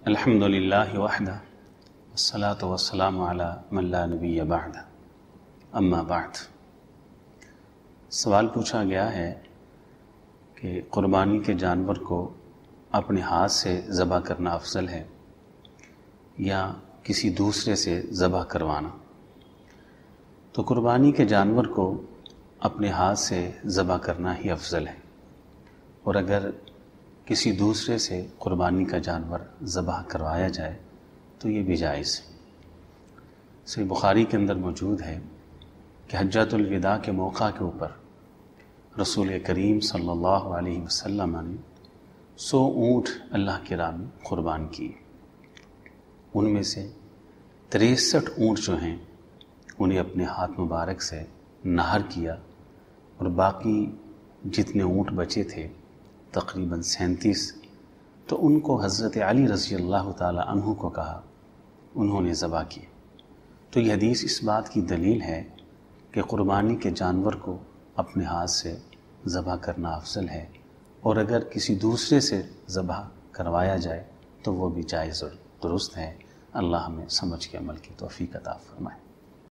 الحمد للہ وحدہ والصلاة والسلام علی من لا نبی بعد اما بعد۔ سوال پوچھا گیا ہے کہ قربانی کے جانور کو اپنے ہاتھ سے ذبح کرنا افضل ہے یا کسی دوسرے سے ذبح کروانا؟ تو قربانی کے جانور کو اپنے ہاتھ سے ذبح کرنا ہی افضل ہے، اور اگر کسی دوسرے سے قربانی کا جانور ذبح کروایا جائے تو یہ بھی جائز ہے۔ صحیح بخاری کے اندر موجود ہے کہ حجۃ الوداع کے موقع کے اوپر رسول کریم صلی اللہ علیہ وسلم نے 100 اونٹ اللہ کی راہ میں قربان کیے۔ ان میں سے 63 اونٹ جو ہیں انہیں اپنے ہاتھ مبارک سے نہر کیا، اور باقی جتنے اونٹ بچے تھے تقریباً 37، تو ان کو حضرت علی رضی اللہ تعالی عنہ کو کہا، انہوں نے ذبح کیے۔ تو یہ حدیث اس بات کی دلیل ہے کہ قربانی کے جانور کو اپنے ہاتھ سے ذبح کرنا افضل ہے، اور اگر کسی دوسرے سے ذبح کروایا جائے تو وہ بھی جائز اور درست ہے۔ اللہ ہمیں سمجھ کے عمل کی توفیق عطا فرمائے۔